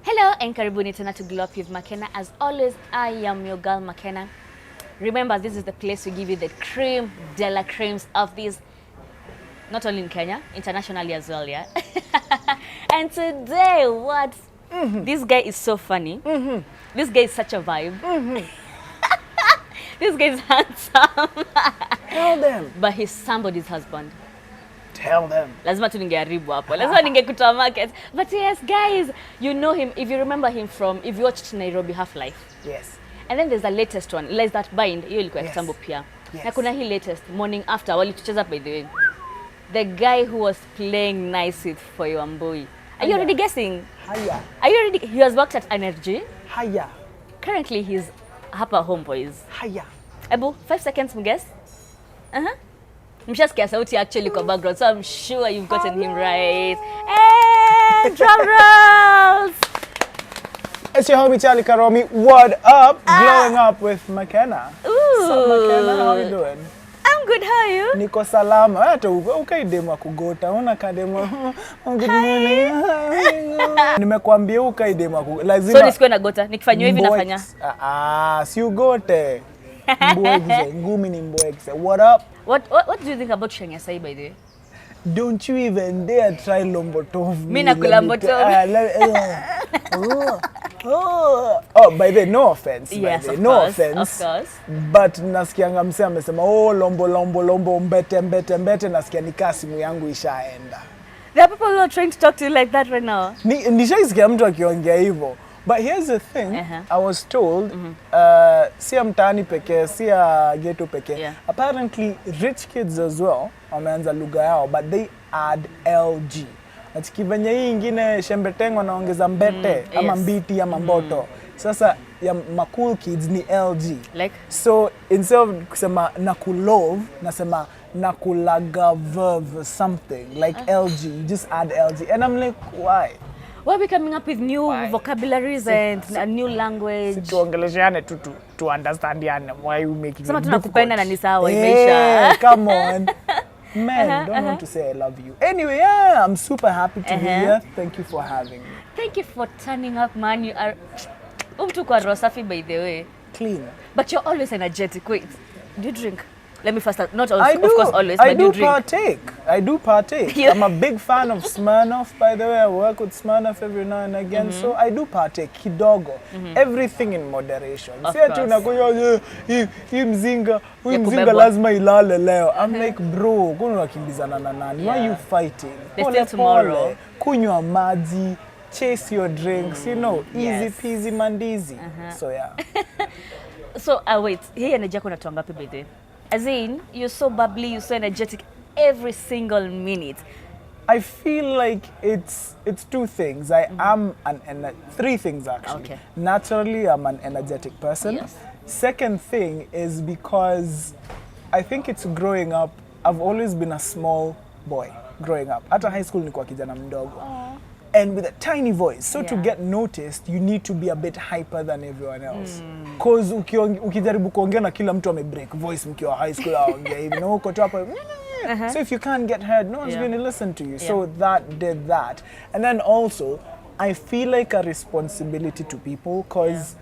Hello and karibuni tena to Glow Up with Makena. As always, I am your girl Makena. Remember, this is the place we give you the cream de la creams of this, not only in Kenya, internationally as well, yeah? And today, this guy is so funny. This guy is such a vibe. This guy is handsome. Tell them. But he's somebody's husband. Tell them. Lazima tu ningeharibu hapo. Lazima ningekutoa market. But yes, guys, you know him. If you remember him from, if you watched Nairobi Half-Life. Yes. And then there's the latest one, like that Bind. Hiyo ilikuwa kitambo pia. Na kuna hii latest, Morning After, walitucheza by the way. The guy who was playing nice with for your boy. Are you already guessing? Haya. Are you already? He has worked at Energy. Haya. Currently, he's hapa Homeboyz. Haya. Ebu, 5 seconds, guess. Mshasikia sauti actually kwa background, so I'm sure you've gotten him right. And drum rolls! It's your homie Charly Karume. What up? Glowing up with Makena. Ooh. So Makena, how you doing? I'm good, how are you? Niko salama. Hata ukaidemu kugota. Una kademu. Good morning. Nimekuambia ukaidemu lazima. So nisikuwe na gota. Nikifanywa hivi nafanya. Si ugote. Mbwegze. Ngumi ni mbwegze. What up? What do you think about Shenya Sai, by the way? Don't you even dare try lombotov. Mimi nakula lombotov. Oh, by the way, no offense. Yes, of no course, offense. of course. But nasikianga msema amesema lombo mbete nasikia nikaa simu yangu ishaenda. There are people who are trying to talk to you like that right now. Nishaisikia mtu akiongea hivyo. But here's the thing, I was told, si mtaani pekee, si ghetto pekee. Apparently, rich kids as well, wameanza lugha yao, but they add LG. Atikivenya hii ingine shembetengo naongeza mbete, ama mbiti, ama mboto. Sasa, ya cool kids ni LG. Like? So, instead of kusema nakulove, nasema nakulagaverve something, like LG, you just add LG. And I'm like, why? Why are we coming up with new vocabularies and a new language? Tuongeleshane to understand why you making it. Sema tunakupenda na ni sawa imeisha. Come on. Man, don't want to say I love you. Anyway, I'm super happy to be here. Thank you for having me. Thank you for turning up, man. You are kwa rosafi, by the way. Clean. But you're always energetic. Wait, do you drink? Let me first start. Not always, of course, always, but do you drink? I do partake. I'm a big fan of Smirnoff, by the way. I work with Smirnoff every now and again, so I do partake. Kidogo. Everything in moderation. Of course. Hii mzinga lazima ilale leo. I'm like, bro, kuna unakimbizana na nani? Why are you fighting? There's still tomorrow. Kunywa maji. Chase your drinks, you know, easy peasy mandizi. So yeah. So wait, hii energy yako unatoa ngapi by the way? As in, you're so bubbly, you're so energetic every single minute. I feel like it's two things. I am three things actually. Okay. Naturally, I'm an energetic person. Yes. Second thing is because I think it's growing up. I've always been a small boy growing up. At high school, nilikuwa kijana mdogo. And with a tiny voice. So to get noticed, you need to be a bit hyper than everyone else. Because ukijaribu kuongea na kila mtu break voice mkiwa high school aongea hivi na uko tu hapo. So if you can't get heard, no one's going to listen to you. So that did that. And then also, I feel like a responsibility to people because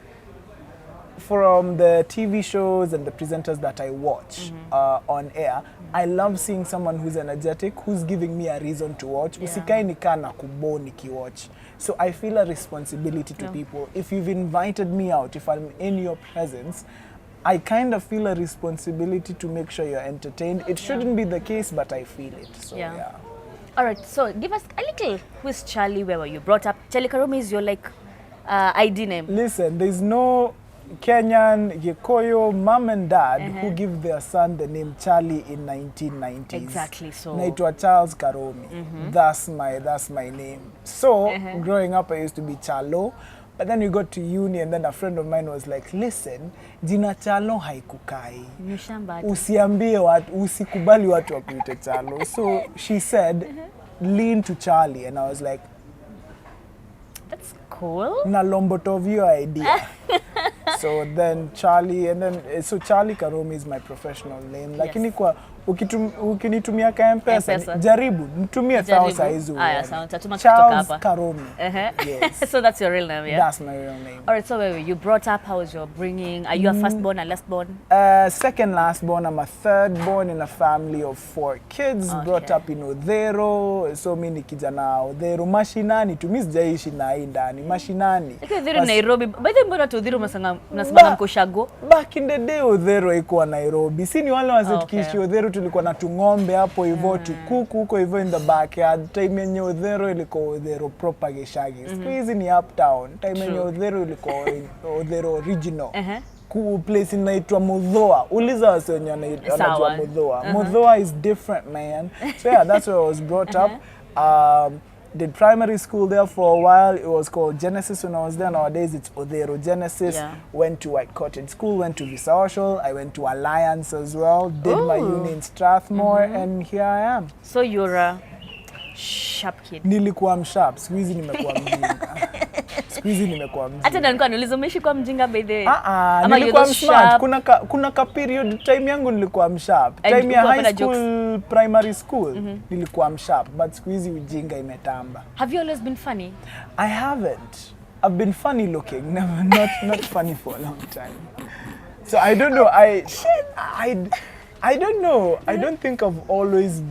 from the TV shows and the presenters that I watch on air, I love seeing someone who's energetic, who's giving me a reason to watch. Usikai nika na kubo nikiwatch. So I feel a responsibility to people. If you've invited me out, if I'm in your presence, I kind of feel a responsibility to make sure you're entertained. It shouldn't be the case, but I feel it. So yeah. All right, so give us a little. Who is Charly? Where were you brought up? Charly Karume is your ID name. Listen, there's no Kenyan, Gikoyo, mom and dad who give their son the name Charly in 1990s. Exactly so. Naitwa Charles Karume. That's my name. So, growing up I used to be Chalo. But then we got to uni and then a friend of mine was like, listen, jina Chalo haikukai. Usiambie usikubali watu wakuite Chalo. So she said, lean to Charly. And I was like, that's cool. Na lombotov your idea. So then Charly, and then so Charly Karume is my professional name. Lakini kwa ukinitumia ka mpesa jaribu nitumie 1000 hizo. Aya, sawa, tatuma kutoka Charly hapa. Karume. Yes. So that's your real name, yeah? That's my real name. All right, so you brought up, how was your bringing? Are you a firstborn or lastborn? Second lastborn. I'm a thirdborn in a family of 4 kids. Okay. Brought up in Odhero. So mimi ni kijana Odhero mashinani. Tumi sijaishi na hii ndani mashinani. Odhero Nairobi. By the way, mbona tu Odhero mnasimanga mkoshago? Back in the day Odhero haikuwa Nairobi. Si ni wale wazee tukiishi Odhero tulikuwa na tung'ombe hapo hivyo tukuku huko hivyo in the backyard. Time yenye Odhero ilikuwa Odhero proper Geshagi. Siku hizi ni uptown. Time yenye Odhero ilikuwa Odhero original. Ku place inaitwa Mudhoa. Uliza wase wenye wanajua Mudhoa. Mudhoa is different, man. So yeah, that's where I was brought up. Did primary school there for a while. It was called Genesis when I was there. Nowadays it's Odhero Genesis. Went to White Cottage School, went to Visawashal. I went to Alliance as well. Did my uni in Strathmore and here I am. So you're a sharp kid. Nilikuwa msharp. Siku hizi nimekuwa mjinga. Siku hizi nimekuwa mjinga. Hata nilikuwa nauliza umeishi kwa mjinga by the way. Nilikuwa msharp. Kuna ka period time yangu nilikuwa msharp. Time ya high school, primary school nilikuwa msharp, but siku hizi ujinga imetamba. Have you always been funny? I haven't. I've been funny looking, never not funny for a long time. So I don't know. I don't know. I don't think I've always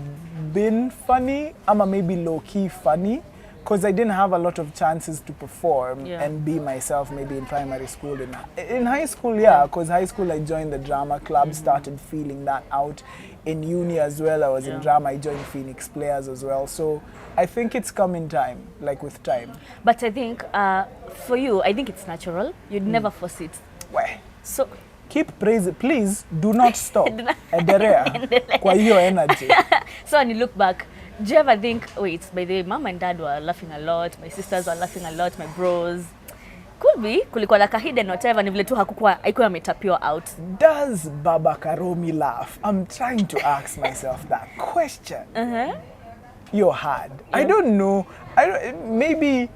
been funny. I'm maybe low-key funny. Because I didn't have a lot of chances to perform and be myself maybe in primary school. In high school, because high school I joined the drama club, started feeling that out. In uni as well, I was in drama, I joined Phoenix Players as well. So I think it's come in time, like with time. But I think for you, I think it's natural. You'd never force it. Where? So keep praising, please do not stop. Endelea kwa hiyo energy. So when you look back, do you ever think, wait, by the way, mom and dad were laughing a lot, my sisters were laughing a lot, my bros. Could be, kulikuwa like a hidden whatever, ni vile tu haikuwa ametapiwa out. Does Baba Karomi laugh? I'm trying to ask myself that question. You're hard. I don't know. Maybe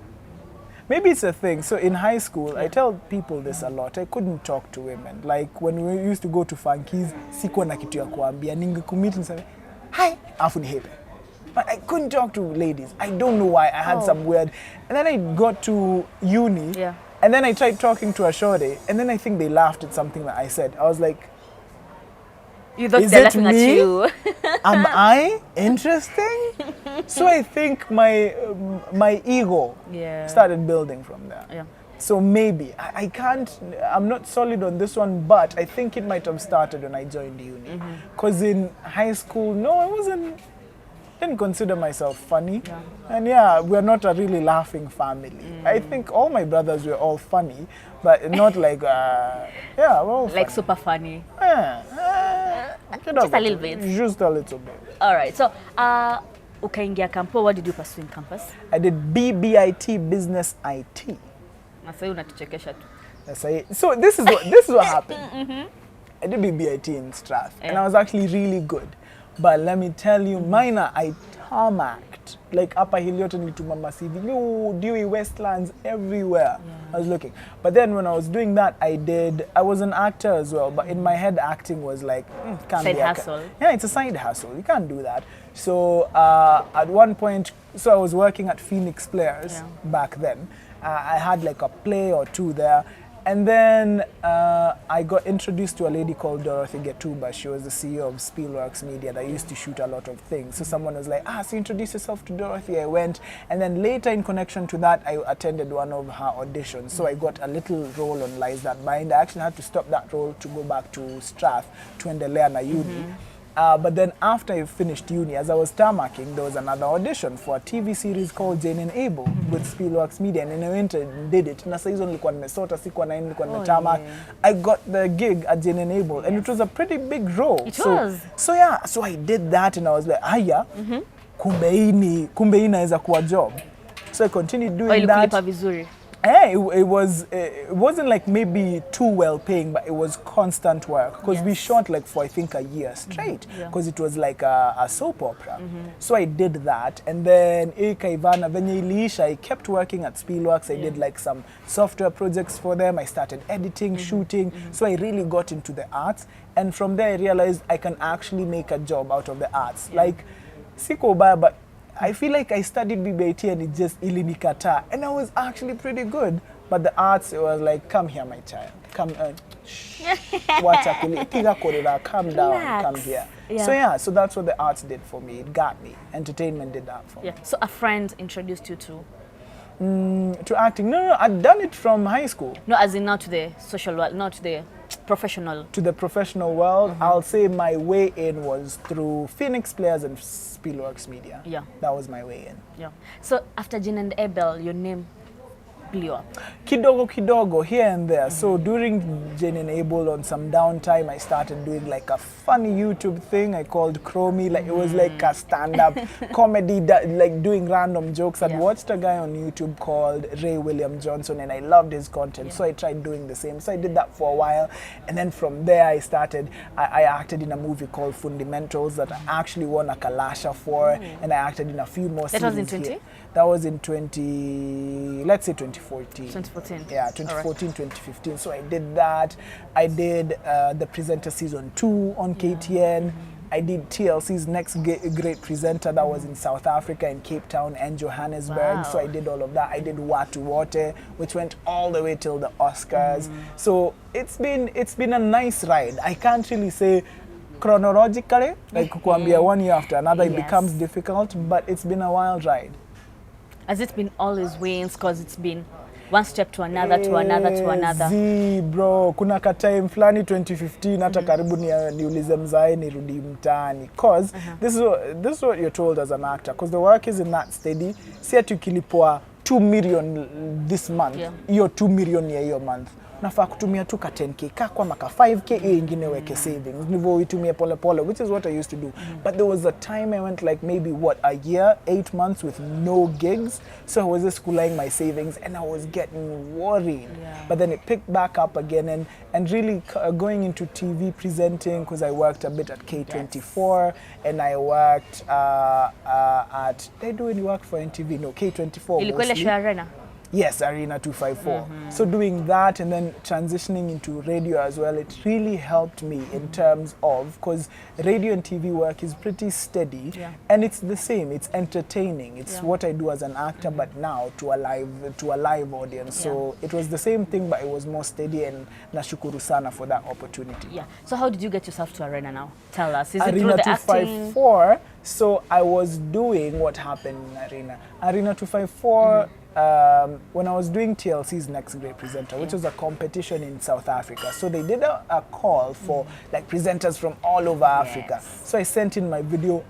it's a thing. So in high school, I tell people this a lot. I couldn't talk to women. Like when we used to go to funkies, sikuwa na kitu ya kuambia. Ningekumit niseme, hi, afu nihepe. But I couldn't talk to ladies. I don't know why. I had some weird... And then I got to uni, and then I tried talking to a shorty, and then I think they laughed at something that I said. I was like, you thought they're laughing at you. Am I interesting? So I think my ego started building from there. So maybe. I can't... I'm not solid on this one, but I think it might have started when I joined uni. Because in high school, no, I didn't consider myself funny. And we're not a really laughing family. I think all my brothers were all funny, but not like, we're all like funny. Super funny. Just a little bit. Just a little bit. All right. So, ukaingia campo, what did you pursue in campus? I did BBIT, Business IT. Sasa unatuchekesha tu. So this is what happened. I did BBIT in Strath, and I was actually really good. But let me tell you, minor, I tarmacked. Like Upper Hill yote nilituma masivi. Dewey Westlands, everywhere. I was looking. But then when I was doing that, I was an actor as well. But in my head, acting was like, can't side be hustle. Yeah, it's a side hustle. You can't do that. So at one point, I was working at Phoenix Players back then. I had like a play or two there. And then I got introduced to a lady called Dorothy Getuba. She was the CEO of Spielworks Media that used to shoot a lot of things. So someone was like, so introduce yourself to Dorothy. I went. And then later in connection to that, I attended one of her auditions. So I got a little role on Lies That Bind. I actually had to stop that role to go back to Strath, to endelea na uni. But then after I finished uni, as I was tarmacking, there was another audition for a TV series called Jane and Abel with Spielworks Media, and then I went and did it. Na saizo nilikuwa nimesota, sikuwa naenda, nilikuwa nimetarmac. I got the gig at Jane and Abel, and it was a pretty big role. It was. So I did that, and I was like, kumbe hii inaweza kuwa job. So I continued doing that. Vizuri. Yeah, it wasn't like maybe too well paying, but it was constant work because we shot like for I think a year straight because it was like a soap opera. So I did that, and then Ivana venye iliisha, I kept working at Spielworks. I did like some software projects for them. I started editing, shooting. So I really got into the arts, and from there I realized I can actually make a job out of the arts. Like siko baya, but I feel like I studied BBIT and it just ilinikata, and I was actually pretty good. But the arts, it was like, come here, my child. Come, calm down, come here. So yeah, so that's what the arts did for me. It got me. Entertainment did that for me. So a friend introduced you to acting? No, I'd done it from high school. No, as in not to the social world, not to the professional. To the professional world, I'll say my way in was through Phoenix Players and Spielworks Media. Yeah. That was my way in. Yeah. So after Jane and Abel, your name blew up? Kidogo, here and there. So during Jane and Abel, on some downtime, I started doing like a funny YouTube thing I called Chromie. Like it was like a stand-up comedy, like doing random jokes. I'd watched a guy on YouTube called Ray William Johnson, and I loved his content. So I tried doing the same. So I did that for a while, and then from there I started. I acted in a movie called Fundamentals that I actually won a Kalasha for, and I acted in a few more series. That was in 20? Here. That was in let's say 2014. 2014. Yeah, 2014, 2015. So I did that. I did the Presenter Season 2 on KTN. I did TLC's Next Great Presenter. That was in South Africa, in Cape Town and Johannesburg. So I did all of that. I did Watu Wote, which went all the way till the Oscars. So it's been a nice ride. I can't really say chronologically, like kukuambia one year after another, it becomes difficult, but it's been a wild ride. Has it been always wins? Because it's been one step to another, to another, to another. Bro, kuna ka time flani 2015 hata karibu niulize mzae nirudi mtaani. Because this is what you're told as an actor. Because the work isn't that steady. Si ati ukilipwa 2 million this month, hiyo 2 million ya hiyo month. Nafaa kutumia tu ka 10k kwa maka 5k ingine weke savings nivo itumie pole pole, which is what I used to do. But there was a time I went like maybe a year, 8 months with no gigs. So I was just schooling my savings and I was getting worried. But then it picked back up again, and really going into TV presenting, because I worked a bit at K24 and I worked at, they do any work for NTV? No, K24 mostly. Arena? Yes, Arena 254. So doing that and then transitioning into radio as well, it really helped me in terms of, because radio and TV work is pretty steady, and it's the same, it's entertaining. It's what I do as an actor, but now to a live audience. So it was the same thing, but it was more steady, and nashukuru sana for that opportunity. Yeah. So how did you get yourself to Arena now? Tell us. Is it Arena through the 254, acting? so I was doing what happened in Arena. Arena 254, when I was doing TLC's Next Great Presenter, which was a competition in South Africa. So they did a call for like presenters from all over Africa. So I sent in my video.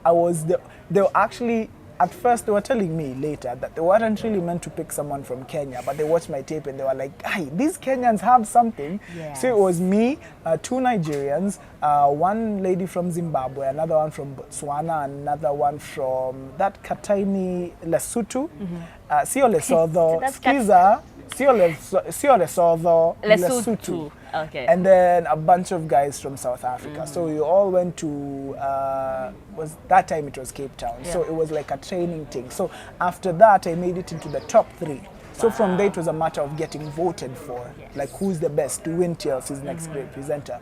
They were actually, at first they were telling me later that they weren't really meant to pick someone from Kenya, but they watched my tape and they were like, hey, these Kenyans have something. So it was me, 2 Nigerians, one lady from Zimbabwe, another one from Botswana, another one from that Kataini Lesotho, Sio Lesotho, Skiza, Sio Lesotho. Okay. And then a bunch of guys from South Africa. So we all went to, that time it was Cape Town. So it was like a training thing. So after that, I made it into the top 3. So from there, it was a matter of getting voted for, like who's the best to win TLC's Next Great Presenter.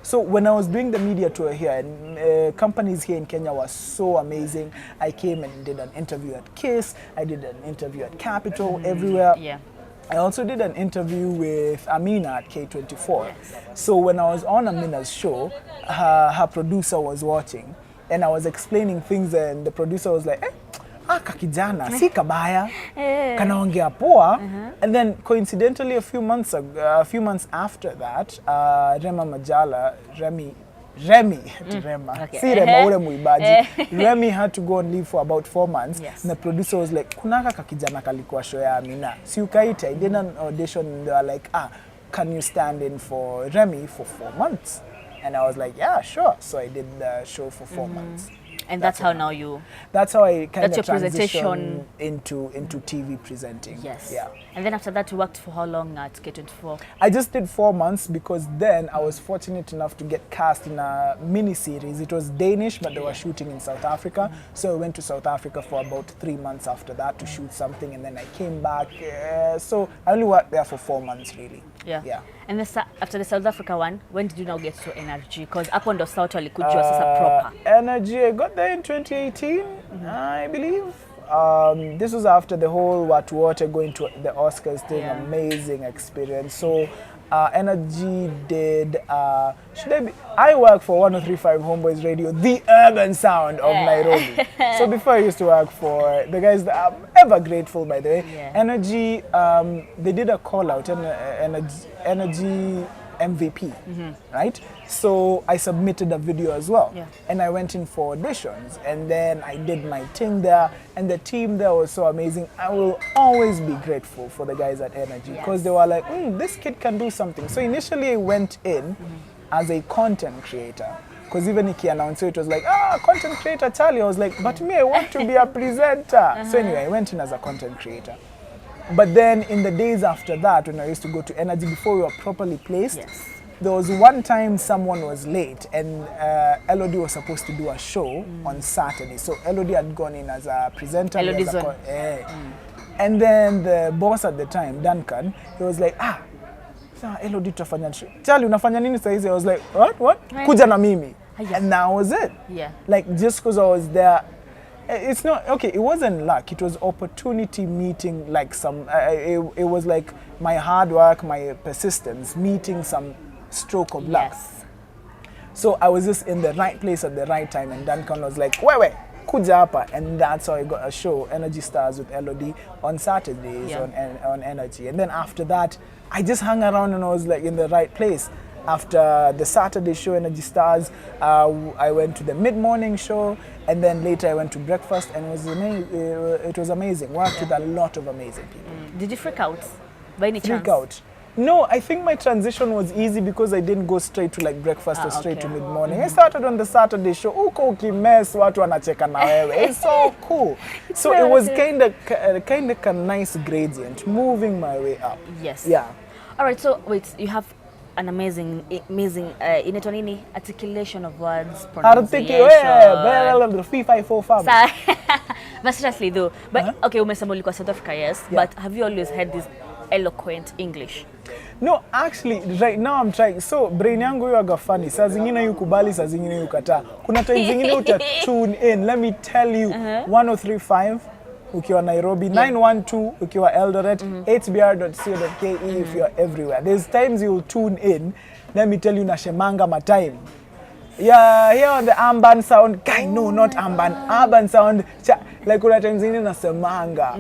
So when I was doing the media tour here, and companies here in Kenya were so amazing, I came and did an interview at KISS, I did an interview at Capital, everywhere. I also did an interview with Amina at K24. So when I was on Amina's show, her producer was watching, and I was explaining things, and the producer was like, kakijana, si kabaya, kanaongea poa. And then coincidentally, a few months after that, Remy had to go on leave for about 4 months. And the producer was like, kunaka kakijana kalikuwa show ya Amina. Si ukaita, I did an audition, and they were like, can you stand in for Remy for 4 months? And I was like, yeah, sure. So I did the show for 4 months. And that's how now you... That's how I kind That's of your transitioned presentation. into TV presenting. Yes. Yeah. And then after that, you worked for how long at K24? I just did 4 months because then I was fortunate enough to get cast in a mini-series. It was Danish, but they were shooting in South Africa. So I went to South Africa for about 3 months after that to shoot something, and then I came back. So I only worked there for 4 months, really. Yeah. And after the South Africa one, when did you now get to Energy? Because up on the South walikujua sasa proper. Energy, I got there in 2018, I believe. This was after the whole Watu Wote going to the Oscars thing. Amazing experience. So Energy did, I work for 103.5 Homeboyz Radio, the urban sound of Nairobi. So before I used to work for the guys that I'm ever grateful, by the way. Energy, they did a call out, Energy MVP, right? So I submitted a video as well, and I went in for auditions, and then I did my thing there, and the team there was so amazing. I will always be grateful for the guys at Energy because they were like, this kid can do something. So initially I went in as a content creator, because even if he announced it was like, content creator Charlie. I was like, but me, I want to be a presenter. So anyway, I went in as a content creator. But then in the days after that, when I used to go to Energy, before we were properly placed, there was one time someone was late, and Elodie was supposed to do a show on Saturday. So Elodie had gone in as a presenter. And then the boss at the time, Duncan, he was like, Elodie tutafanya show. Charlie, unafanya nini saizi? I was like, what? Kuja na mimi. And that was it. Like, just because I was there, it's not, okay, it wasn't luck, it was opportunity meeting like some, it was like my hard work, my persistence, meeting some stroke of luck. So I was just in the right place at the right time, and Duncan was like, wait, kuja hapa, and that's how I got a show, Energy Stars with Elodie, on Saturdays on Energy. And then after that, I just hung around and I was like in the right place. After the Saturday show, Energy Stars, I went to the mid-morning show, and then later I went to breakfast, and it was amazing. Worked with a lot of amazing people. Did you freak out by any chance? Freak out? No, I think my transition was easy because I didn't go straight to like breakfast or straight to mid-morning. I started on the Saturday show. Uko ukimess, watu wanacheka na wewe. It's so cool. So it was kind of a nice gradient, moving my way up. Yes. Yeah. All right. So wait, you have an amazing inaitwa nini, articulation of words, pronunciation. The 3-5-4-5. But seriously though, but okay, umesema ulikuwa South Africa, yes, but have you always had this eloquent English? No, actually, right now I'm trying. So, brain yangu yuaga funny. Saa zingine yukubali, saa zingine yukataa. Kuna time zingine uta tune in. Let me tell you, 103.5 ukiwa Nairobi, 912 ukiwa Eldoret, 8br.co.ke if you're everywhere. There's times you'll tune in. Let me tell you, nashemanga my time. Yeah, here on the urban sound, not urban, urban sound. Like kuna times zingine nasemanga,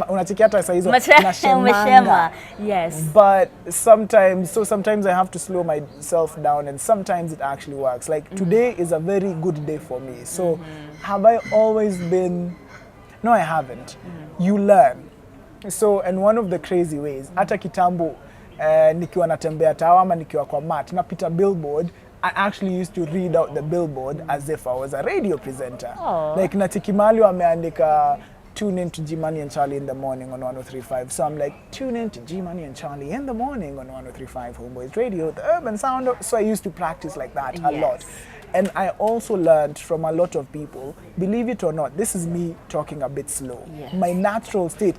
unachikia hata saa hizo nashemanga. Yes. But sometimes I have to slow myself down, and sometimes it actually works. Like today is a very good day for me. So have I always been? No, I haven't. You learn. So, and one of the crazy ways, hata kitambo nikiwa natembea tawa ama nikiwa kwa mat, napita billboard, I actually used to read out the billboard as if I was a radio presenter. Like natikimali wameandika tune in to G-Money and Charlie in the morning on 103.5. So I'm like, tune in to G-Money and Charlie in the morning on 103.5 Homeboyz Radio, the urban sound. So I used to practice like that a lot. And I also learned from a lot of people, believe it or not, this is me talking a bit slow. My natural state,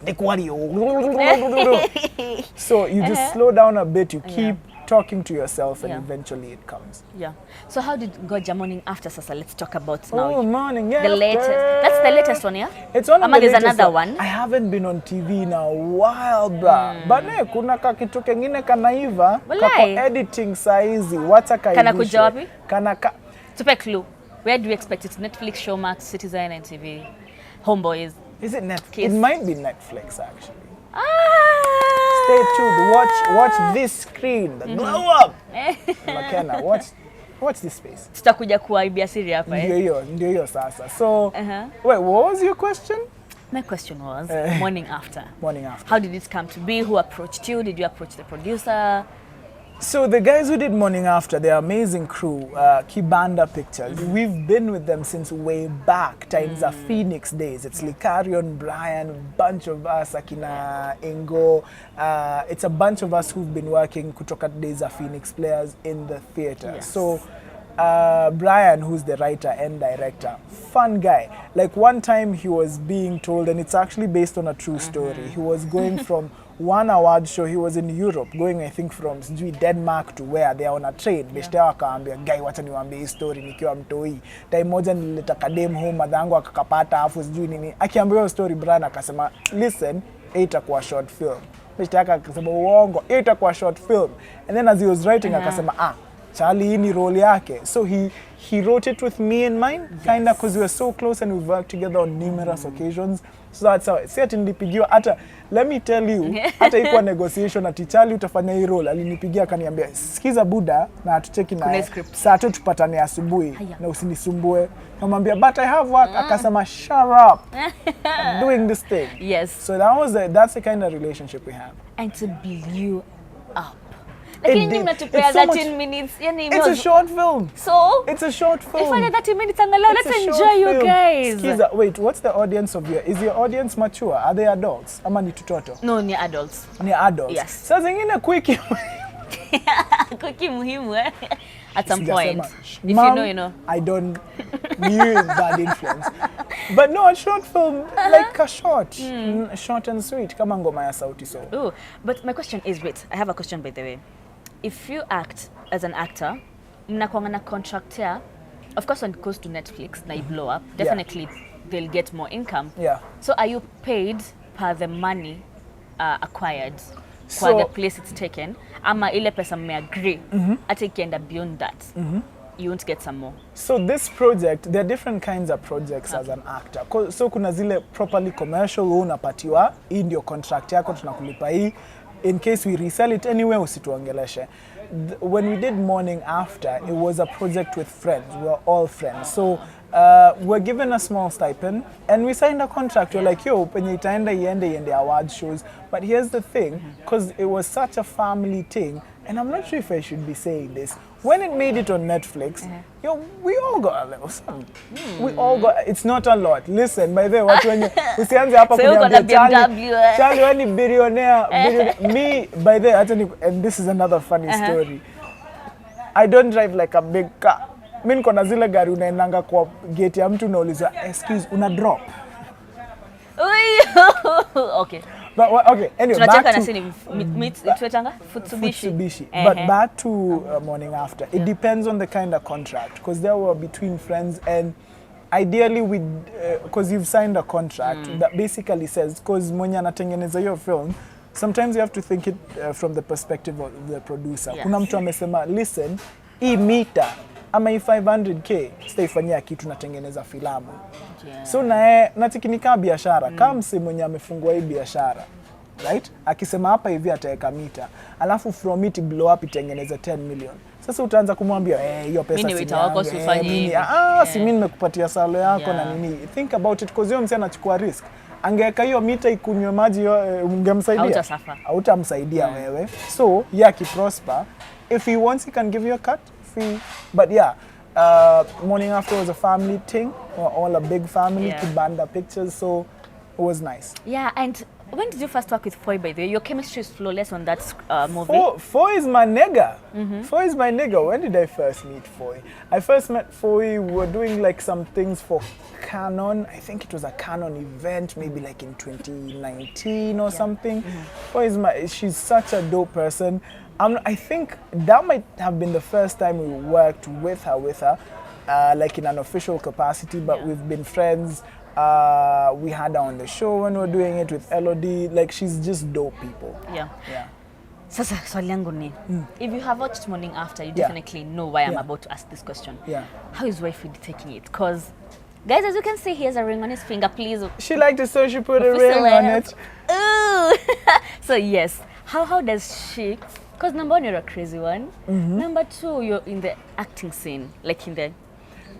so you just slow down a bit, you keep talking to yourself, and eventually it comes. Yeah. So how did Goja Morning After Sasa? Let's talk about now. Oh, Morning After. The latest. That's the latest one, yeah? It's one of the there's latest another one. I haven't been on TV in a while, bruh. But kuna kakitu kengine kanaiva, kako editing saizi, wata kaibushe. Kana kuja wapi? Tupe clue. Where do you expect it? Netflix, Showmax, Citizen, NTV, Homeboyz? Is it Netflix? It might be Netflix, actually. Stay tuned. Watch this screen. The glow up. McKenna, watch this space. Tutakuja kuwaibia siri hapa Ndio hiyo sasa. So, wait, what was your question? My question was Morning After. Morning After. How did it come to be? Who approached you? Did you approach the producer? So the guys who did Morning After, they're amazing crew, Kibanda Pictures. We've been with them since way back, times of Phoenix days. It's Likarion, Brian, a bunch of us, Akina, Ingo. It's a bunch of us who've been working kutoka days of Phoenix players in the theater. Yes. So Brian, who's the writer and director, fun guy. Like one time he was being told, and it's actually based on a true story, he was going from one award show, he was in Europe, going I think from Denmark to where they are on a train. Beshte wakaambia, guy wacha niwaambie hii story nikiwa mtoi. Time moja nilileta kadem home, madhangu akakapata afu sijui nini. Akiambiwa hiyo story Brian akasema, listen, itakuwa short film. Beshte akasema uongo, itakuwa short film. And then as he was writing akasema, Charly hii ni role yake. So he wrote it with me in mind, kinda, because we were so close and we've worked together on numerous occasions. So that's how, si ati nilipigiwa, hata, let me tell you, hata ikuwa negotiation ati Charly utafanya hii role, alinipigia akaniambia, sikiza Buda na atucheki na saa 2 tupatane asubuhi na usinisumbue. Namwambia, but I have work. Akasema, shut up, I'm doing this thing. Yes. So that's the kind of relationship we have. And to build you up. Like It's so 13 minutes. It's a short film. So it's a short film. If I 30 minutes and let's enjoy you guys. Skiza, wait, what's the audience of your? Is your audience mature? Are they adults? Ama ni tutoto? No, ni adults. Ni adults. Yes. Sasa zingine quickie. Quickie muhimu at some point. If Mom, you know, you know. I don't use bad influence. But no, a short film, like a short. Short and sweet. Kama ngoma ya Sauti Sol. Oh, but my question is, wait, I have a question by the way. If you act as an actor, mnakuanga na contract here, of course when it goes to Netflix, na you blow up, definitely they'll get more income. Yeah. So are you paid per the money acquired So, for the place it's taken? Ama ile pesa mme agree, ata ikienda beyond that, you won't get some more. So this project, there are different kinds of projects as an actor. So kuna zile properly commercial, unapatiwa, hii ndio contract yako, tunakulipa hii. In case we resell it anywhere, usituongeleshe. When we did Morning After, it was a project with friends. We were all friends. So we're given a small stipend and we signed a contract. We're like, yo, penye itaenda iende award shows. But here's the thing, because it was such a family thing, and I'm not sure if I should be saying this. When it made it on Netflix, yo, we all got a little something. We all got, it's not a lot. Listen, by the way, watu wenye usianze hapa kuniambia Charly wewe ni billionaire. Me, by the way, and this is another funny story. I don't drive like a big car. Mimi niko na zile gari unaendanga kwa gate ya mtu unauliza, excuse, una drop. Okay. But okay, anyway, back to Futsubishi. But back to Morning After. It depends on the kind of contract, because there were between friends, and ideally we, because you've signed a contract that basically says, because mwenye anatengeneza your film, sometimes you have to think it from the perspective of the producer. Kuna mtu amesema, listen, hii mita ama hii 500k sitaifanyia kitu, natengeneza filamu. So natikinika biashara, kama mse mwenye amefungua hii biashara, right? Akisema hapa hivi ataweka mita, alafu from it blow up itengeneza 10 million. Sasa utaanza kumwambia hiyo pesa si yangu, si mimi nimekupatia salo yako na nini. Think about it, because yeye mse anachukua risk. Angeweka hiyo mita ikunywe maji, ungemsaidia? Hautamsaidia wewe. So akiprosper, if he wants he can give you a cut fee. But yeah, Morning After was a family thing. We're all a big family, Kibanda Pictures, so it was nice. Yeah, and when did you first work with Foy, by the way? Your chemistry is flawless on that movie. Foy is my nigga. Foy is my nigga. When did I first meet Foy? I first met Foy, we were doing like some things for Canon. I think it was a Canon event, maybe like in 2019 or something. Foy is she's such a dope person. I think that might have been the first time we worked with her, like in an official capacity, but we've been friends. We had her on the show when we were doing it with LOD. Like, she's just dope people. Yeah. Sasa, swali yangu ni, if you have watched Morning After, you definitely know why I'm about to ask this question. How is wifey taking it? Because, guys, as you can see, he has a ring on his finger, please. She liked it, so she put a ring on it. Ooh. So, yes. How does she... Because number one, you're a crazy one. Number two, you're in the acting scene. Like if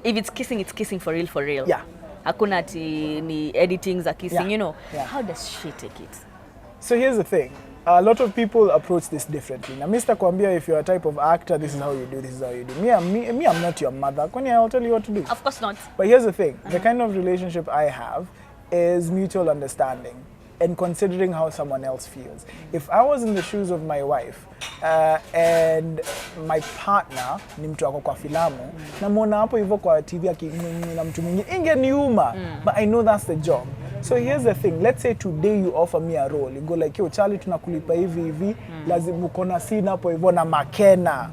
it's kissing for real. Yeah. Hakuna ati ni editing za kissing, you know. How does she take it? So here's the thing. a lot of people approach this differently. Now, Mr. Kwambia, if you're a type of actor, this is how you do, this is how you do. Me, I'm not your mother. Kwani, I'll tell you what to do. Of course not. But here's the thing. The kind of relationship I have is mutual understanding and considering how someone else feels. If I was in the shoes of my wife and my partner ni mtu wako kwa filamu na muona hapo hivyo kwa TV na mtu mwingine ingeniuma, but I know that's the job. So here's the thing, let's say today you offer me a role, you go like, yo Charlie tunakulipa hivi, lazima uko na scene hapo hivyo na Makena.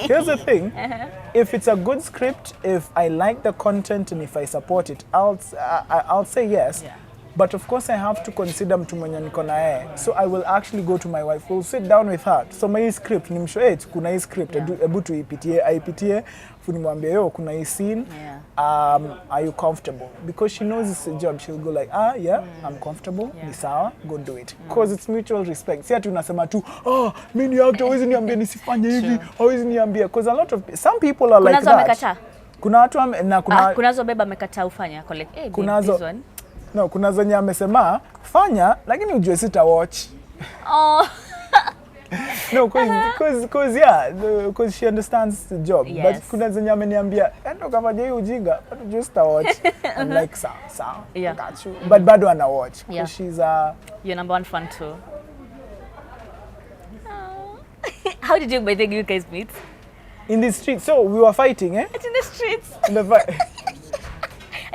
Here's the thing, if it's a good script, if I like the content and if I support it, I'll say yes. Yeah. But of course I have to consider mtu mwenye niko na yeye. So I will actually go to my wife, we'll sit down with her. So my script, nimshow kuna hii script, ebu aipitie, funimwambia yo kuna hii scene. Are you comfortable? Because she knows it's a job, she'll go like, yeah, I'm comfortable, ni sawa, go do it. Because it's mutual respect. Si ati unasema tu, mimi ni actor, hawezi niambia nisifanye hivi, hawezi niambia. Because a lot of, some people are like that. Kuna watu na kunazo beba amekataa ufanya collect. Hey, kunazo, this one. No, kuna zenye amesema fanya lakini ujue sita watch. No, because she understands the job. Yes. But kuna zenye ameniambia endo kafanya hii ujinga, but ujue sita watch. I'm like sawa. Yeah. Got you. But bado ana watch. Yeah. She's your number one fan too. How did you guys meet? In the streets. So we were fighting, eh? It's in the streets. In the fight.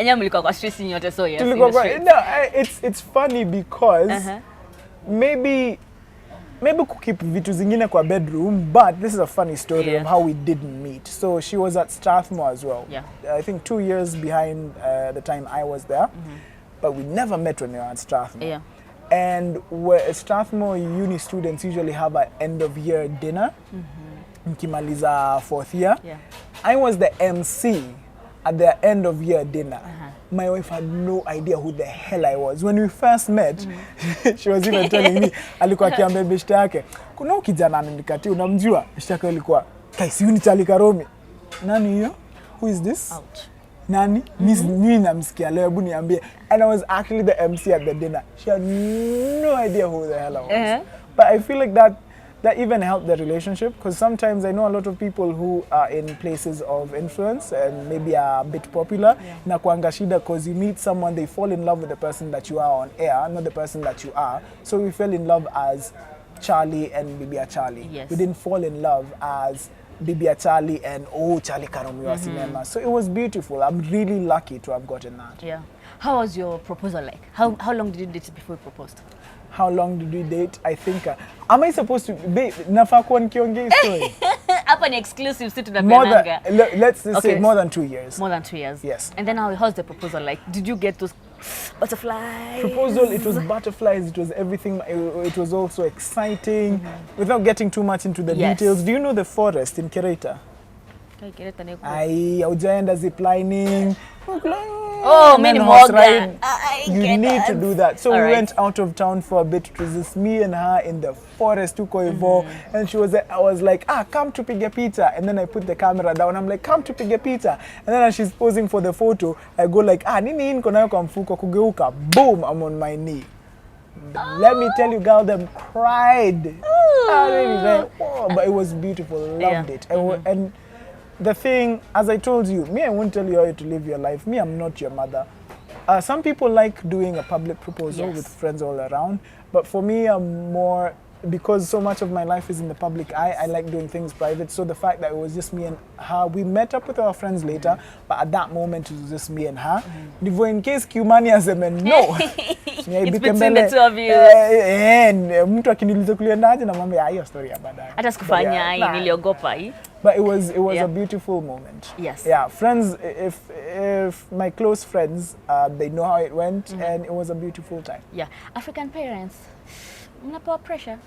And mlikuwa kwa streets nyote, so yes. No, it's funny because maybe keep vitu zingine kwa bedroom, but this is a funny story of how we didn't meet. So she was at Strathmore as well. Yeah. I think 2 years behind the time I was there, but we never met when we were at Strathmore. Yeah. And where Strathmore uni students usually have an end of year dinner. Mkimaliza 4th year. Yeah. I was the MC at their end of year dinner. My wife had no idea who the hell I was. When we first met, she was even telling me, alikuwa akiambia beshte yake, kuna kijana ananikatia, unamjua? Beshte yake alikuwa, "Kai, si ni Charly Karume." Nani hiyo? Who is this? Ouch. Nani? Mimi namsikia leo, hebu niambie. And I was actually the MC at the dinner. She had no idea who the hell I was. But I feel like that even helped the relationship, because sometimes I know a lot of people who are in places of influence and maybe are a bit popular. Na kuanga shida because you meet someone, they fall in love with the person that you are on air, not the person that you are. So we fell in love as Charlie and Bibia Charlie. Yes. We didn't fall in love as Bibia Charlie and Charly Karume wa cinema. So it was beautiful. I'm really lucky to have gotten that. Yeah. How was your proposal like? How long did you date before you proposed? How long did we date? I think, am I supposed to, babe, nafaa kuwa nikiongea story? Hapa ni exclusive, si tunapenanga. Let's just say more than 2 years. More than 2 years? Yes. And then how's the proposal like? Did you get those butterflies? Proposal, it was butterflies, it was everything. It was also exciting. Without getting too much into the details, do you know the forest in Kireta? Ai, haujaenda ziplining. Mini Morgan. You need to do that. So we went out of town for a bit. It was just me and her in the forest, tuko hivyo. And I was like, come to piga pizza. And then I put the camera down. I'm like, come to piga pizza. And then as she's posing for the photo, I go like, nini niko nayo kwa mfuko, kugeuka. Boom, I'm on my knee. Let me tell you, girl, them cried. But it was beautiful. Loved it. And the thing, as I told you, me, I won't tell you how to live your life. Me, I'm not your mother. Some people like doing a public proposal with friends all around. But for me, I'm more, because so much of my life is in the public eye, I like doing things private. So the fact that it was just me and her, we met up with our friends later, but at that moment, it was just me and her. In case Kiumani has them, no. It's between the two of you. Mtu akiniuliza kuliendaje na mambo hiyo story ya baadaye. Hata sikufanya hii niliogopa hii. But it was a beautiful moment. Yes. Yeah, friends, if my close friends, they know how it went, and it was a beautiful time. Yeah. African parents, mnapewa pressure.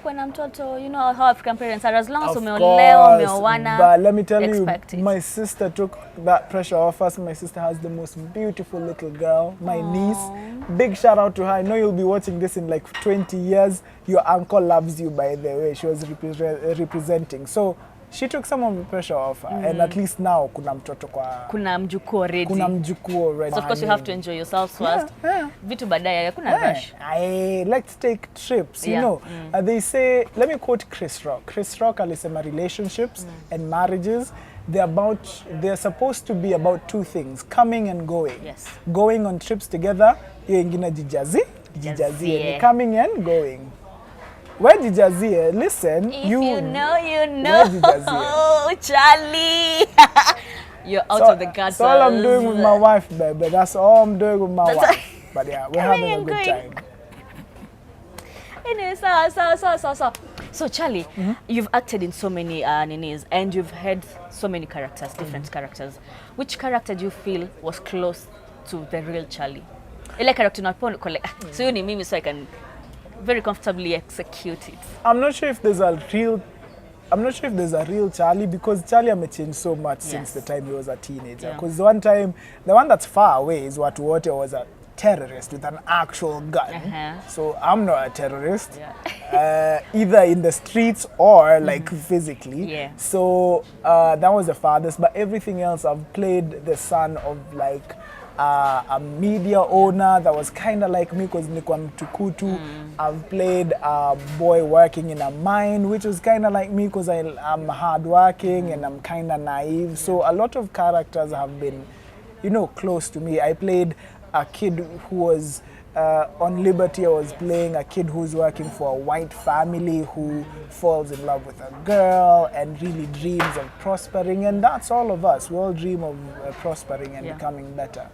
When I'm mtoto, you know how African parents are, as long as umeolewa, umeoana. But let me tell you, my sister took that pressure off us. My sister has the most beautiful little girl, my niece. Big shout out to her. I know you'll be watching this in like 20 years. Your uncle loves you, by the way. She was representing. So she took some of the pressure off her. And at least now kuna mtoto kwa Kuna mjukuu already. Kuna mjukuu already. So of course you have to enjoy yourself first. Vitu baadaye hakuna rush. Let's take trips, you know. They say, let me quote Chris Rock. Chris Rock alisema relationships and marriages, they're supposed to be about two things, coming and going. Yes. Going on trips together, hiyo ingine jijazie. Coming and going. Where jijazie, listen, If you know, you know. Oh, Charlie. You're out of the gutter. That's all I'm doing with my wife, baby. That's all I'm doing with my wife. But yeah, we're having a good time. Anyway, so Charlie, you've acted in so many ninis, and you've had so many characters, different characters. Which character do you feel was close to the real Charlie? Ile character unapona like, so you ni mimi, so I can very comfortably execute it. I'm not sure if there's a real Charlie, because Charlie has changed so much since the time he was a teenager. Because the one that's far away is what was a terrorist with an actual gun. So I'm not a terrorist, either in the streets or like physically. So that was the farthest. But everything else, I've played the son of like a media owner that was kind of like me because nilikuwa mtukutu. I've played a boy working in a mine, which was kind of like me because I'm hardworking and I'm kind of naive. So a lot of characters have been, you know, close to me. I played a kid who was on Liberty. I was playing a kid who's working for a white family who falls in love with a girl and really dreams of prospering. And that's all of us. We all dream of prospering and becoming better.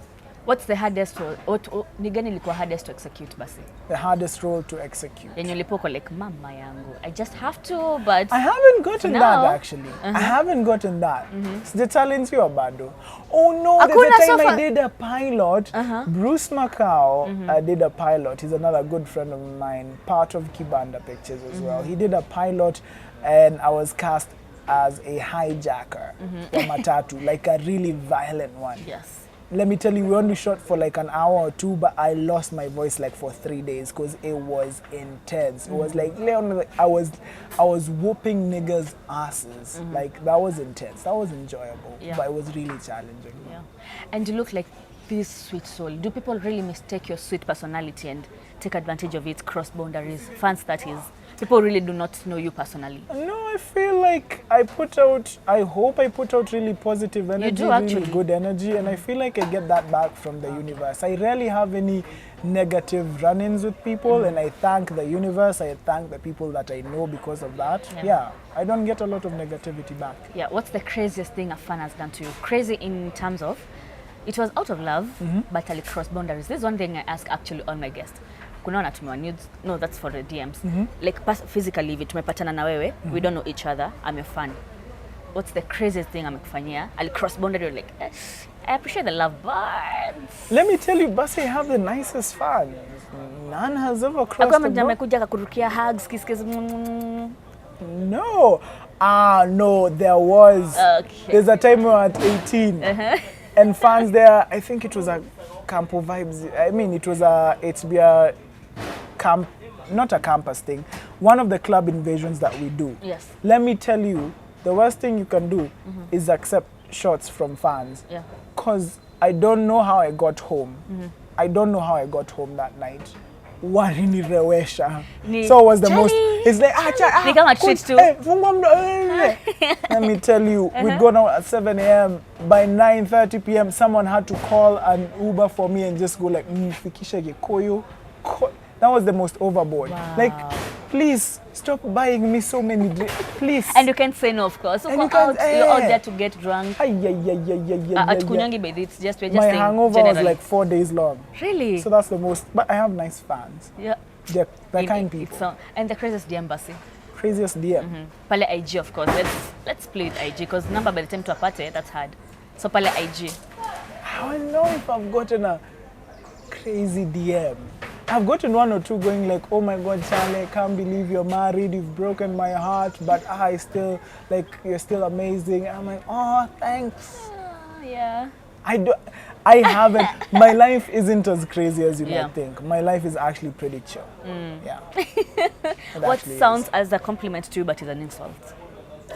What's the hardest role? Ni gani ilikuwa hardest to execute basi? The hardest role to execute. Yenye ulipoko like mama yangu, I just have to, but I haven't gotten that actually. I haven't gotten that. The talent you bado. Oh no, there's a time I did a pilot. Bruce Macau did a pilot. He's another good friend of mine, part of Kibanda Pictures as well. He did a pilot and I was cast as a hijacker for matatu, like a really violent one. Yes. Let me tell you, we only shot for like an hour or two, but I lost my voice like for 3 days because it was intense. It was like, I was whooping niggas' asses. Like, that was intense. That was enjoyable, but it was really challenging. Yeah. And you look like this sweet soul. Do people really mistake your sweet personality and take advantage of it, cross boundaries, fans that is? People really do not know you personally. No, I feel like I hope I put out really positive energy, you do, actually. Really good energy, and I feel like I get that back from the universe. I rarely have any negative run-ins with people, and I thank the universe, I thank the people that I know because of that. Yeah, I don't get a lot of negativity back. Yeah, what's the craziest thing a fan has done to you? Crazy in terms of, it was out of love, but I crossed boundaries. This is one thing I ask actually all my guests. Kuna natumiwa nudes, no, that's for the DMs. Like physically, if tumepatana na wewe, we don't know each other, I'm your fan. What's the craziest thing amekufanyia? I'll cross boundary, like, I appreciate the love, but... Let me tell you, Basi, I have the nicest fans. None has ever crossed the boundary. Amekuja kakurukia hugs, kiss. No. No, there was. Okay. There's a time we were at 18. And fans there, I think it was a Campo Vibes. I mean, it was a camp, not a campus thing. One of the club invasions that we do. Yes. Let me tell you, the worst thing you can do is accept shots from fans. Yeah. Because I don't know how I got home. I don't know how I got home that night. Warinirewesha. So it was the most. It's like let me tell you, we'd go now at 7 a.m. By 9:30 p.m. someone had to call an Uber for me and just go like, fikisha Gikoyo. That was the most overboard. Wow. Like, please stop buying me so many drinks, please. And you can't say no, of course. So you're out there to get drunk. At Kunyangi, but it's just we're just my hangover generally. was like 4 days long. Really? So that's the most. But I have nice fans. Yeah. They're kind people. And the craziest DM, Basi? Craziest DM. Pale IG, of course. Let's play it IG because number by the time to apate, that's hard. So pale IG. I don't know if I've gotten a crazy DM. I've gotten one or two going like, oh my God, Charlie, I can't believe you're married, you've broken my heart, but I still, like, you're still amazing. I'm like, oh, thanks. Yeah. I haven't, my life isn't as crazy as you might think. My life is actually pretty chill. Yeah. What sounds as a compliment to you but is an insult?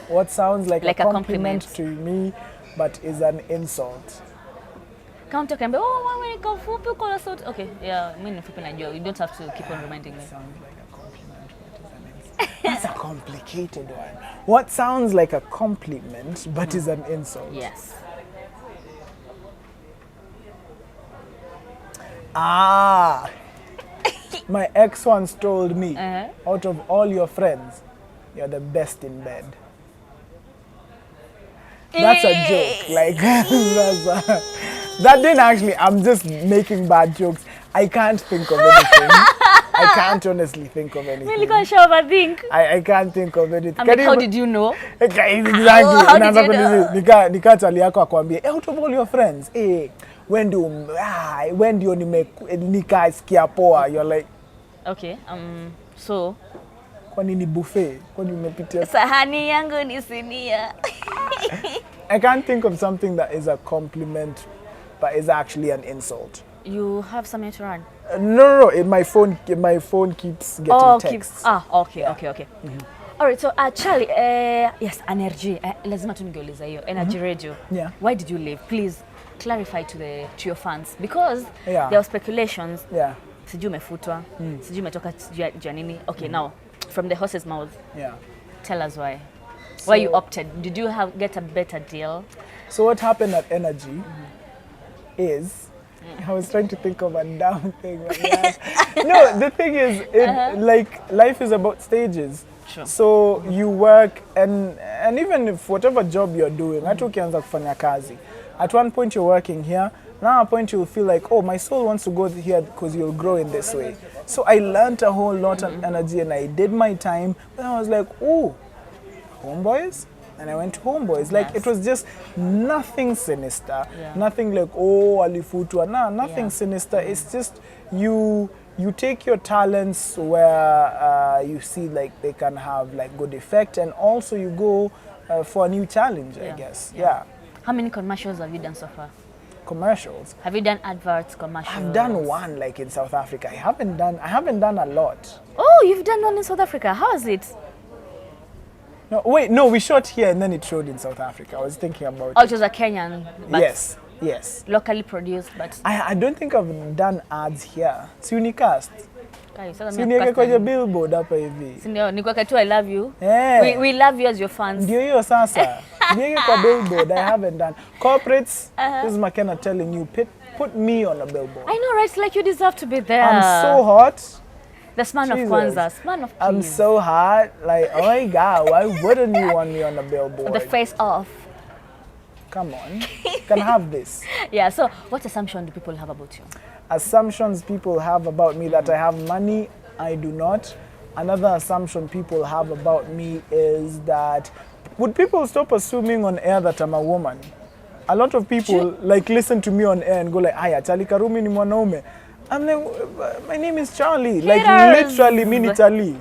What sounds like a compliment compliment to me, but is an insult. Kama mtu akiambia, oh, wewe ni kafupi uko na sauti. Okay, yeah, mimi ni fupi najua. You don't have to keep on reminding me. Sounds like a compliment, but is an insult. That's a complicated one. What sounds like a compliment, but is an insult? Yes. Ah, my ex once told me, out of all your friends, you're the best in bed. That's a joke. Like, that didn't actually, I'm just making bad jokes. I can't think of anything. I can't honestly think of anything. Really can't overthink. I can't think of anything. I'm like, how did you know? Exactly. How did you know? Nika chali yako akwambie, out of all your friends, when do nikasikia poa, you're like, okay, so kwa nini buffet? Kwa nini umepitia? Sahani yangu ni sinia. I can't think of something that is a compliment but is actually an insult. You have something to run? No. My phone keeps getting texts. Okay. All right, so Charly, yes, energy. Lazima tu ningeuliza hiyo. Energy radio. Yeah. Why did you leave? Please clarify to your fans, because there were speculations. Yeah. Sijui umefutwa, sijui umetoka sijui nini. Okay, now from the horse's mouth. Yeah. Tell us why. Why you opted? Did you get a better deal? So what happened at Energy is, I was trying to think of a damn thing. No, the thing is, like, life is about stages. Sure. So you work, and even if whatever job you're doing, hata ukianza kufanya kazi, at one point you're working here, now at a point you'll feel like, oh, my soul wants to go here because you'll grow in this way. So I learned a whole lot of Energy, and I did my time, and I was like, oh, Homeboyz? And I went to Homeboyz. Like, it was just nothing sinister. Nothing like, oh, alifutwa. Nah, nothing sinister. It's just you take your talents where you see like they can have like good effect, and also you go for a new challenge, I guess. Yeah. How many commercials have you done so far? Commercials? Have you done adverts, commercials? I've done one like in South Africa. I haven't done a lot. Oh, you've done one in South Africa. How is it? No, wait, no, we shot here and then it showed in South Africa. I was thinking about it. Oh, it was a Kenyan, but yes. Locally produced, but I don't think I've done ads here. Si unicast. Si uniweke kwenye billboard hapa hivi. Si ndio, nikweke tu I love you. Yeah. We love you as your fans. Ndio hiyo sasa. Niweke kwa billboard. I haven't done. Corporates, this is McKenna telling you, put me on a billboard. I know, right? It's like you deserve to be there. I'm so hot. The man of Kwanzaa, man of peace. I'm so hot. Like, oh my God, why wouldn't you want me on a billboard? The face off. Come on, you can have this. Yeah, so what assumption do people have about you? Assumptions people have about me that I have money, I do not. Another assumption people have about me is that, would people stop assuming on air that I'm a woman? A lot of people like listen to me on air and go like, "Aya, Charly Karume ni mwanaume." I'm like, my name is Charly. Like, literally, mini Charly.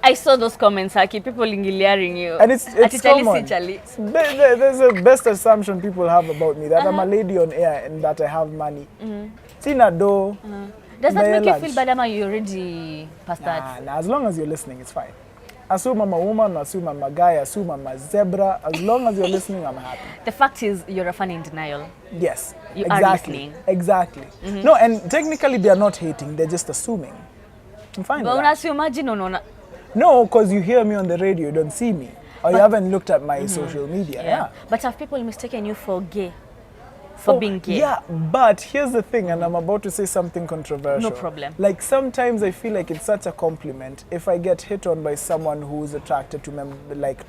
I saw those comments, Haki. People ingiliaring you. And it's common. Charly. There's a best assumption people have about me, that I'm a lady on air and that I have money. Sina do. Does that make you feel bad, Ama? You already past that? Nah, as long as you're listening, it's fine. Assume I'm a woman, assume I'm a guy, assume I'm a zebra. As long as you're listening, I'm happy. The fact is, you're a fan in denial. Yes, you are listening. Exactly. No, and technically they are not hating, they're just assuming. I'm fine with that. But imagine, no, because you hear me on the radio, you don't see me. Or you haven't looked at my social media. Yeah. But have people mistaken you for gay? For being gay? Yeah, but here's the thing, and I'm about to say something controversial. No problem. Like, sometimes I feel like it's such a compliment if I get hit on by someone who's attracted to me, like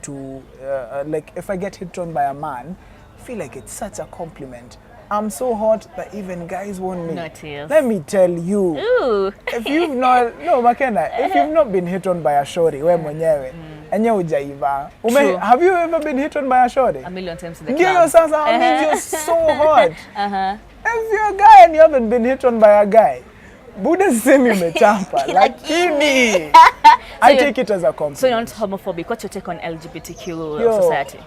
if I get hit on by a man, I feel like it's such a compliment. I'm so hot that even guys want me. Notice. Let me tell you. Ooh. If you've not, no, McKenna, if you've not been hit on by a shorty, we mwenyewe. Have you ever been hit on by a shorty? A million times in the club. I mean, you're so hot. If you're a guy and you haven't been hit on by a guy, Buddha semi umechapa. Lakini. I take it as a compliment. So you're not homophobic. What's your take on LGBTQ society?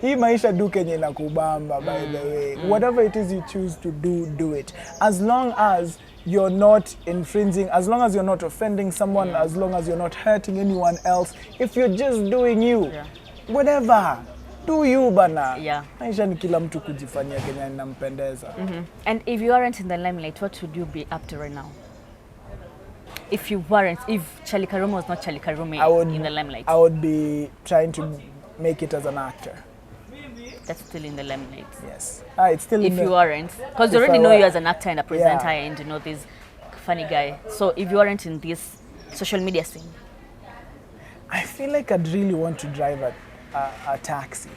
Hii maisha du kenye inakubamba, by the way. Whatever it is you choose to do, do it. As long as you're not infringing, as long as you're not offending someone, as long as you're not hurting anyone else, if you're just doing you, whatever, do you bana. Maisha ni kila mtu kujifanyia Kenya inampendeza. And if you aren't in the limelight, what would you be up to right now? If you weren't, if Charly Karume was not Charly Karume in the limelight. I would be trying to make it as an actor. That's still in the limelight. Yes. It's still if in the... you aren't, because you already know you as an actor and a presenter and you know this funny guy. So if you aren't in this social media scene, I feel like I'd really want to drive a taxi.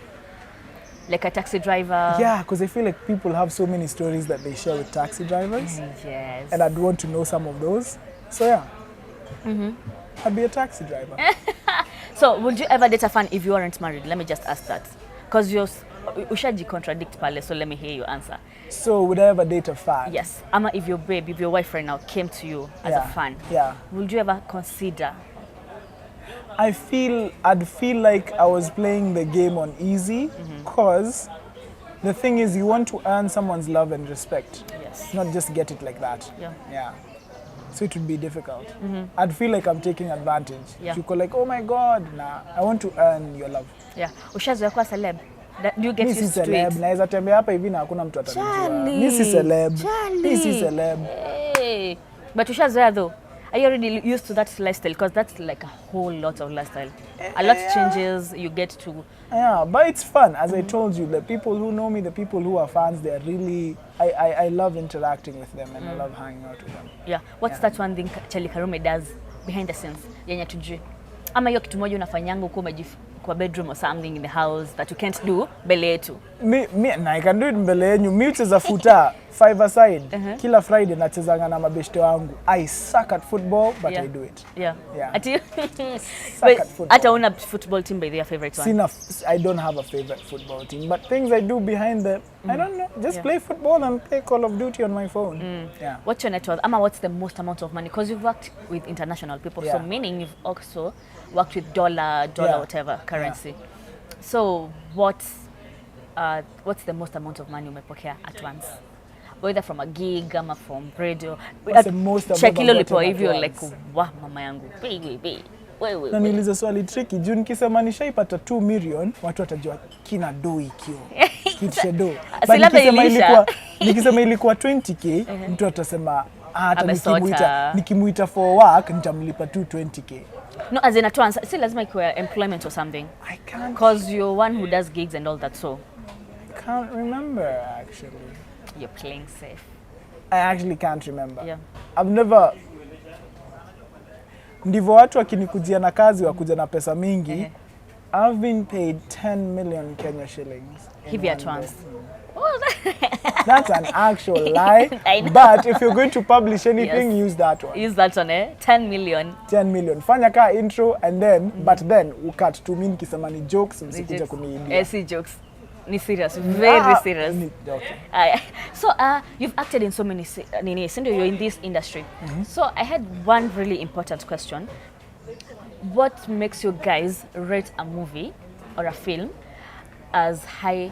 Like a taxi driver? Yeah, because I feel like people have so many stories that they share with taxi drivers. Yes. And I'd want to know some of those. So yeah, I'd be a taxi driver. So would you ever date a fan if you weren't married? Let me just ask that. Because you're ushaji contradict pale, so let me hear your answer. So would I ever date a fan? Yes. Ama if your babe, if your wife right now came to you as a fan, would you ever consider? I'd feel like I was playing the game on easy, because the thing is, you want to earn someone's love and respect. Yes. Not just get it like that. Yeah. So it would be difficult. I'd feel like I'm taking advantage. Yeah. You go like, oh my God, nah, I want to earn your love. Yeah. Ushazoea kuwa celeb. Do you get used to it? Naweza tembea hapa hivi na hakuna mtu atanijua. Mimi si celeb. Mimi si celeb. Hey. But ushazoea though. Are you already used to that lifestyle? Because that's like a whole lot of lifestyle. A lot changes, you get to... Yeah, but it's fun. As I told you, the people who know me, the people who are fans, they're really... I love interacting with them and I love hanging out with them. Yeah. What's that one thing Charly Karume does behind the scenes? Yenye tujui. Ama hiyo kitu moja unafanyanga uko kwa bedroom or something in the house that you can't do mbele yetu. I can do it mbele yenyu. Mi ucheza futa 5-a-side. Kila Friday nachezanga na mabeshte wangu. I suck at football, but I do it. Yeah. Ati suck at football. Ata una football team by their favorite one? I don't have a favorite football team, but things I do behind the... I don't know. Just play football and play Call of Duty on my phone. Yeah. What's your net worth? Ama, what's the most amount of money? Because you've worked with international people, so meaning you've also worked with dollar, whatever currency. So what's the most amount of money umepokea at once? Whether from a gig, ama from radio. What's the most amount check lipo if you're like, wah mama yangu, baby. Na niliza swali tricky, juu nikisema nishaipata 2 million, watu watajua kina do ikio. Kitu do. Nikisema ilikuwa 20k, mtu atasema hata nikimuita for work nitamlipa tu 20k. No, as in advance, si lazima ikuwe employment or something. I can't. Because you're one who does gigs and all that, so. I can't remember actually. You're playing safe. I actually can't remember. Yeah. I've never... Ndivyo watu wakinikujia na kazi wakuja na pesa mingi. I've been paid 10 million Kenya shillings. Hivi at once. That's an actual lie. But if you're going to publish anything, use that one. Use that one, eh? 10 million. 10 million. Fanya ka intro and then, but then, ukat to mean kisema ni jokes, msikuja kuniibia. Si jokes. Ni serious, very serious. Okay. So, you've acted in so many scenes, you're in this industry. So, I had one really important question. What makes you guys rate a movie or a film as high-end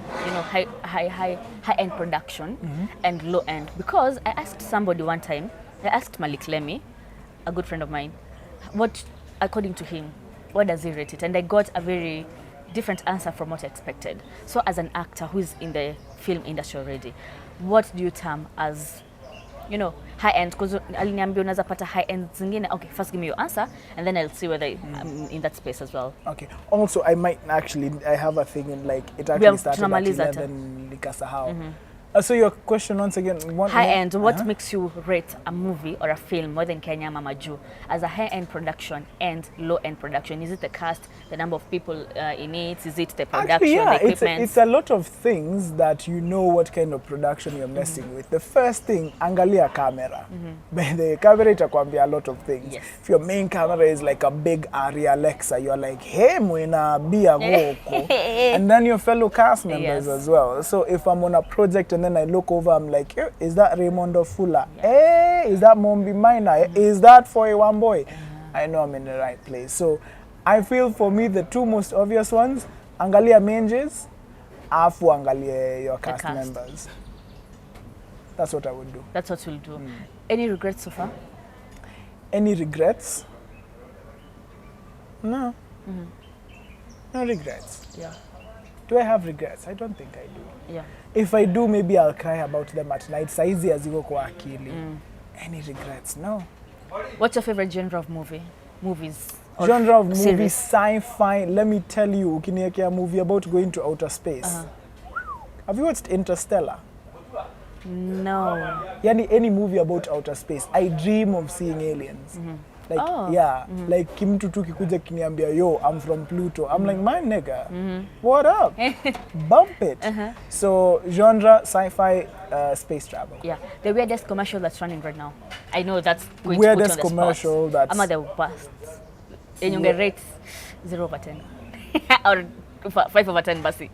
production and low-end? Because I asked somebody one time, I asked Malik Lemi, a good friend of mine, what, according to him, what does he rate it? And I got a very different answer from what I expected. So as an actor who is in the film industry already, what do you term as, high-end? Because aliniambia unaweza pata high-end zingine. Okay, first give me your answer, and then I'll see whether I'm in that space as well. Okay. Also, I have a thing in like, it actually started at 11, nikasahau. So your question once again, high-end, what makes you rate a movie or a film more than Kenya Mama Ju as a high-end production and low-end production? Is it the cast, the number of people in it? Is it the production, actually, the equipment? It's a lot of things that you know what kind of production you're messing with. The first thing, angalia camera. The camera itakwambia a lot of things. Yes. If your main camera is like a big Arri Alexa, you're like, hey, mwina bia woko. And then your fellow cast members as well. So if I'm on a project and then I look over, I'm like, hey, is that Raymondo Fuller? Hey, is that Mombi Minor? Is that For One Boy? I know I'm in the right place. So I feel for me, the two most obvious ones, angalia Menges, afu angalia your cast members. That's what I would do. That's what you'll do. Any regrets so far? Any regrets? No. No regrets. Yeah. Do I have regrets? I don't think I do. Yeah. If I do, maybe I'll cry about them at night. Saizi haziko kwa akili. Any regrets? No. What's your favorite genre of movies? Or Genre of movie, series? sci-fi. Let me tell you, ukiniekea movie about going to outer space. Have you watched Interstellar? No. Yani any movie about outer space. I dream of seeing aliens. Like, like kimtu tu kikuja kiniambia, yo, I'm from Pluto. I'm like, my nigga, what up? Bump it. So, genre, sci-fi, space travel. Yeah. The weirdest commercial that's running right now. I know that's going Weirdest to put you on the commercial spot. that's... I'm the worst. And you get rates 0/10. Or 5/10 basi.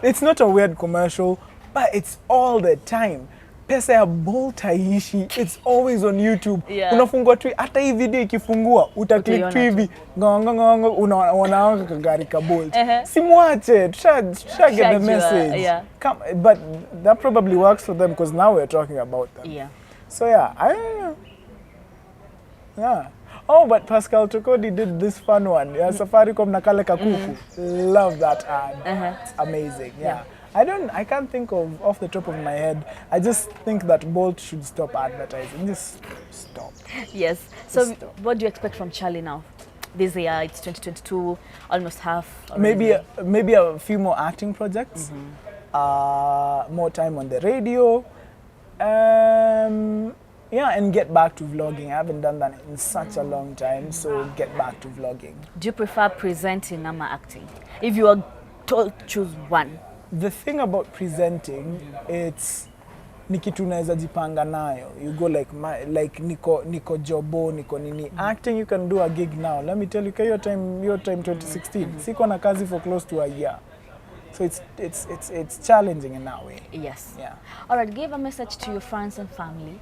It's not a weird commercial, but it's all the time. Pesa ya Bolt haiishi. It's always on YouTube. Yeah. Unafungua tu hata hii video ikifungua utaklik tu hivi ngongo unaona kagari ka Bolt. Simwache, tusha get the message. Yeah. But that probably works for them because now we're talking about them. Yeah. So yeah, I don't know. Yeah. Oh, but Pascal Tokodi did this fun one. Yeah, Safaricom na kale kakuku. Love that ad. It's amazing. Yeah. I can't think of off the top of my head. I just think that Bolt should stop advertising. Just stop. Yes. So what do you expect from Charly now? This year, it's 2022, almost half. Maybe a few more acting projects. More time on the radio. Yeah, and get back to vlogging. I haven't done that in such a long time, so get back to vlogging. Do you prefer presenting or acting? If you are told to choose one. The thing about presenting, it's nikitu unaweza jipanga nayo. You go like niko jobo, niko nini. Acting, you can do a gig now. Let me tell you, your time 2016. Siko na kazi for close to a year. So it's challenging in that way. Yes. Yeah. All right, give a message to your friends and family.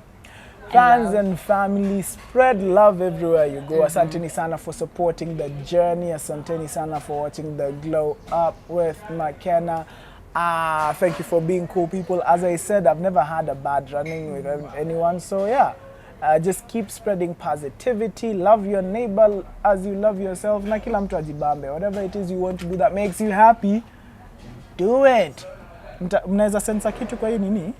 Fans and family, spread love everywhere you go. Asanteni sana for supporting the journey. Asanteni sana for watching the glow up with McKenna. Thank you for being cool people. As I said, I've never had a bad running with anyone. So yeah, just keep spreading positivity. Love your neighbor as you love yourself. Na kila mtu ajibambe. Whatever it is you want to do that makes you happy, do it. Mnaweza sensa kitu kwa hii nini?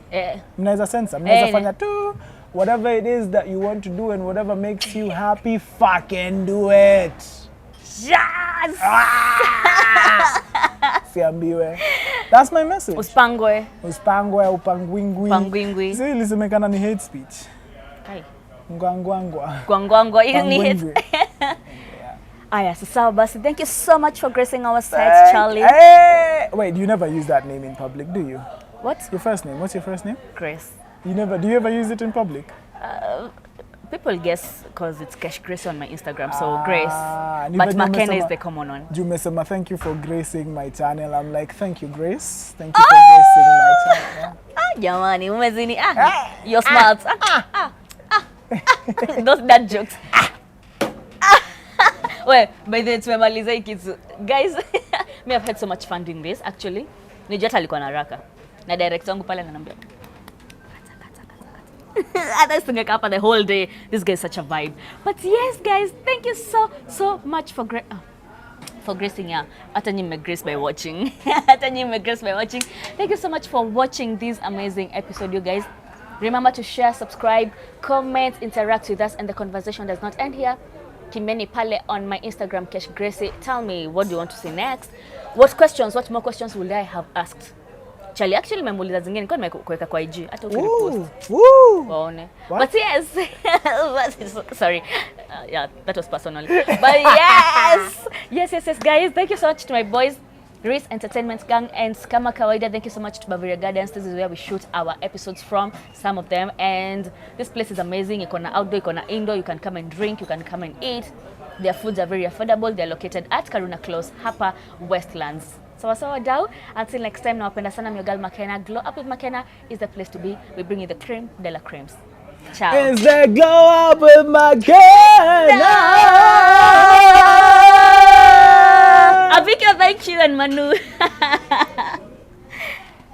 Mnaweza sensa. Mnaweza fanya tu. Whatever it is that you want to do and whatever makes you happy, fucking do it. Yes! Siambiwe. That's my message. Uspangwe. Uspangwe, upangwingwi. Pangwingwi. Sisi ilisemekana ni hate speech. Kai. Ngwangwangwa. Gwangwangwa ni hate. Aya, sawa basi. Thank you so much for gracing our set, Charly. Hey! Wait, you never use that name in public, do you? What? Your first name. What's your first name? Grace. Do you ever use it in public? People guess because it's KESHGRACY on my Instagram, so Grace. But McKenna is the common one. Jumesema, thank you for gracing my channel. I'm like, thank you, Grace. Thank you for gracing my channel. Jamani, umezini. You're smart. Those dad jokes. Well, by the way, tumemaliza hii kitu. Guys, me have had so much fun doing this actually. Nijata alikuwa na haraka. Na director wangu pale ananiambia I think up the whole day. This guy is such a vibe. But yes, guys, thank you so much for gracing. Yeah, hata nyinyi grace by watching. Hata nyinyi grace by watching. Thank you so much for watching this amazing episode, you guys. Remember to share, subscribe, comment, interact with us, and the conversation does not end here. Kimeni pale on my Instagram, KESHGRACY. Tell me, what do you want to see next? What more questions will I have asked? Charly, actually memuuliza zingine nilikuwa nimekuweka kwa IG hata ukinipost. Waone. But yes. Sorry. Yeah, that was personal. But yes, guys. Thank you so much to my boys, REACE Entertainment Gang, and kama kawaida, thank you so much to BAVARIA Gardens. This is where we shoot our episodes from, some of them, and this place is amazing. Iko na outdoor, iko na indoor. You can come and drink, you can come and eat. Their foods are very affordable. They're located at Karuna Close, hapa Westlands. Sawa dau. Until next time, nawapenda sana, your girl McKenna. Glow Up with McKenna is the place to be. We bring you the creme de la cremes. Ciao. It's the Glow Up with McKenna. Avika, thank you, and Manu.